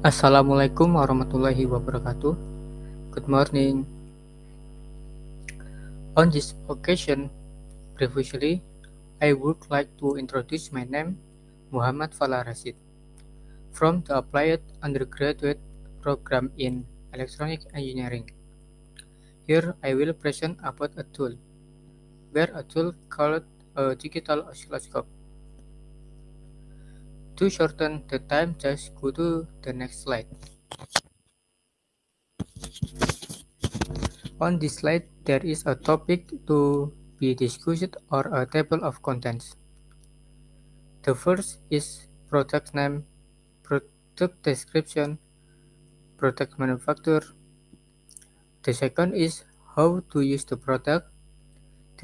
Assalamualaikum warahmatullahi wabarakatuh. Good morning. On this occasion, briefly, I would like to introduce my name, Muhammad Fala Rashid, from the Applied Undergraduate Program in Electronic Engineering. Here I will present about a tool, where a tool called a digital oscilloscope. To shorten the time, just go to the next slide. On this slide, there is a topic to be discussed or a table of contents. The first is product name, product description, product manufacturer. The second is how to use the product.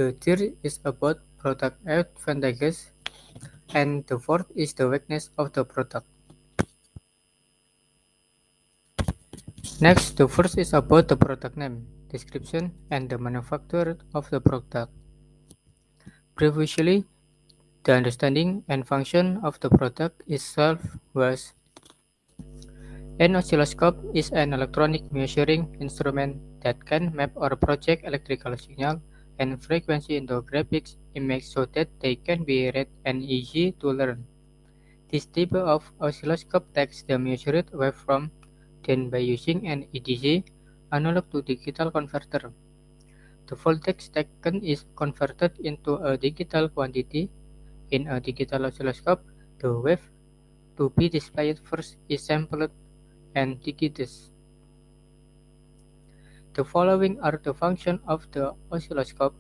The third is about product advantages. And the fourth is the weakness of the product. Next, the first is about the product name, description, and the manufacturer of the product. Previously, the understanding and function of the product itself was: an oscilloscope is an electronic measuring instrument that can map or project electrical signal and frequency into a graphics image so that they can be read and easy to learn. This type of oscilloscope takes the measured waveform, then by using an EDC, analog to digital converter, the voltage taken is converted into a digital quantity. In a digital oscilloscope, the wave to be displayed first is sampled and digitized. The following are the functions of the oscilloscope.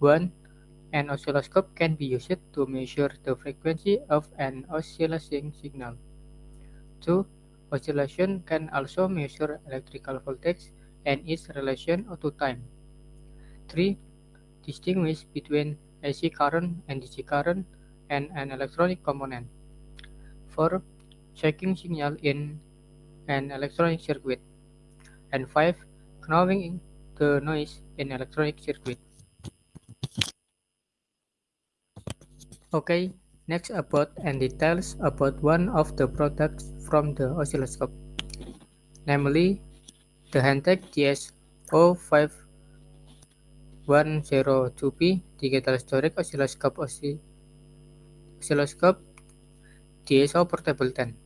1. An oscilloscope can be used to measure the frequency of an oscillating signal. 2. Oscillation can also measure electrical voltage and its relation to time. 3. Distinguish between AC current and DC current and an electronic component. 4. Checking signal in an electronic circuit. And 5. Knowing the noise in electronic circuit. Okay, next about and details about one of the products from the oscilloscope, namely the Hantek DS-05-102P Digital Storage Oscilloscope DSO Portable 10.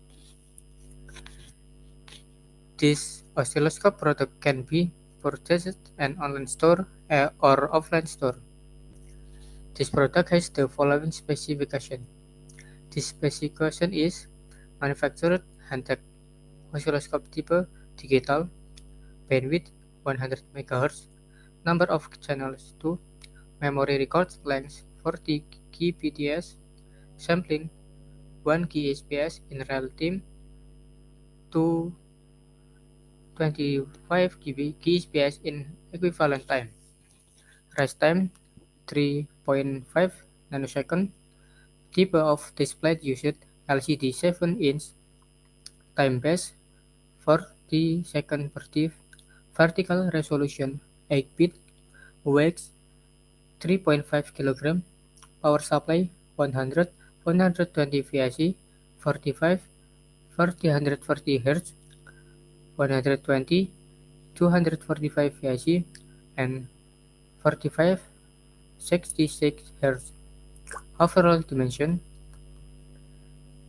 This oscilloscope product can be purchased at an online store or offline store. This product has the following specification. This specification is manufactured Hantek oscilloscope type digital, bandwidth 100 MHz, number of channels 2, memory record length 40 kbps, sampling 1 kbps in real time to 25 kbps in equivalent time. Rest time 3.5 nanosecond. Type of display used LCD 7-inch, time base 40 second per div, vertical resolution 8-bit, weight 3.5 kg, power supply 100, 120 VIC, 45, 340 Hz, 120, 245 VIC, and 45, 66 Hz. Overall dimension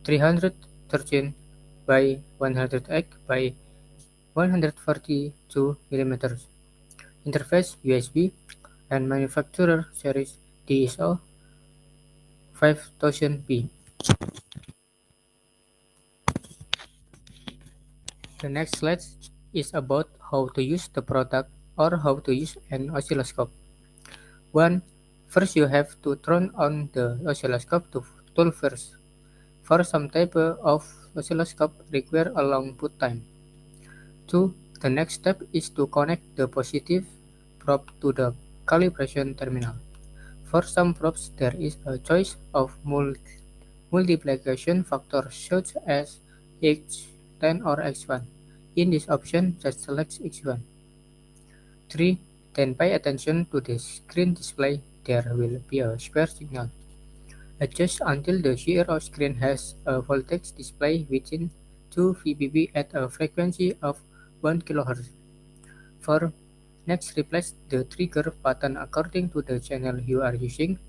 313 by 108 by 142 mm. Interface USB and manufacturer series DSO 5000P. The next slide is about how to use the product or how to use an oscilloscope. 1. First you have to turn on the oscilloscope tool first. For some type of oscilloscope require a long boot time. 2. The next step is to connect the positive probe to the calibration terminal. For some probes there is a choice of multiplication factors such as X10 or X1. In this option, just select X1. 3. Then pay attention to the screen display. There will be a square signal. Adjust until the CRO screen has a voltage display within 2 VBB at a frequency of 1 kHz. 4. Next, replace the trigger button according to the channel you are using.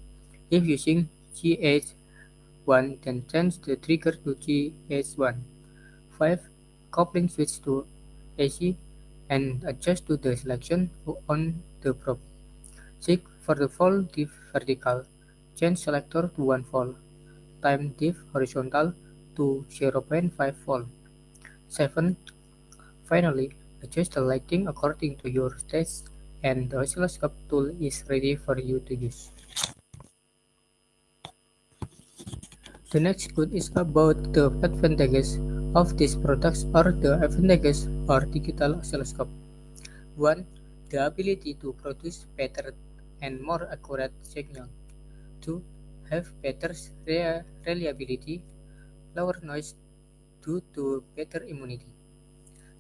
If using GH1, then change the trigger to GH1. 5. Coupling switch to AC and adjust to the selection on the probe. 6. For the volt diff vertical, change selector to 1 volt. Time diff horizontal to 0.5 volt. 7. Finally, adjust the lighting according to your taste and the oscilloscope tool is ready for you to use. The next quote is about the advantages of these products or the advantages of digital oscilloscope. 1. The ability to produce better and more accurate signal. 2. Have better reliability, lower noise due to better immunity.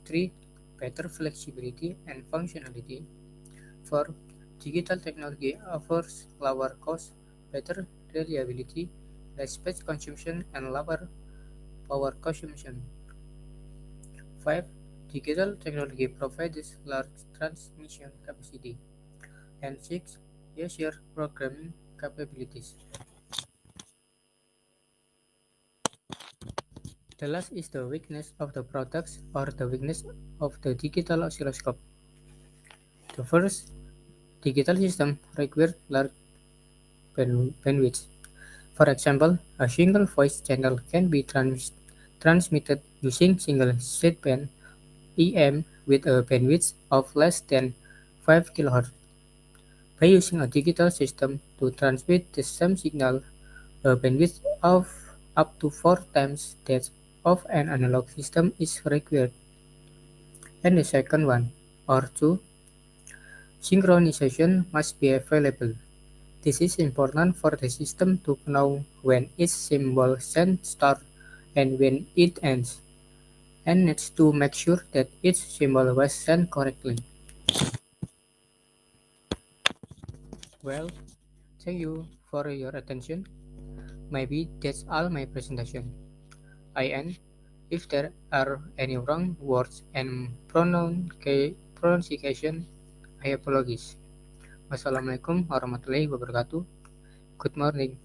3. Better flexibility and functionality. 4. Digital technology offers lower cost, better reliability, less space consumption, and lower power consumption. 5. Digital technology provides large transmission capacity. And 6. Easier programming capabilities. The last is the weakness of the products or the weakness of the digital oscilloscope. The first, digital system require large bandwidth. For example, a single voice channel can be transmitted using single sideband EM with a bandwidth of less than 5 kHz. By using a digital system to transmit the same signal, a bandwidth of up to 4 times that of an analog system is required. And the second one, or two, synchronization must be available. This is important for the system to know when each symbol send starts and when it ends, and needs to make sure that each symbol was sent correctly. Well, thank you for your attention. Maybe that's all my presentation. I end. If there are any wrong words and pronunciation, I apologize. Wassalamualaikum warahmatullahi wabarakatuh. Good morning.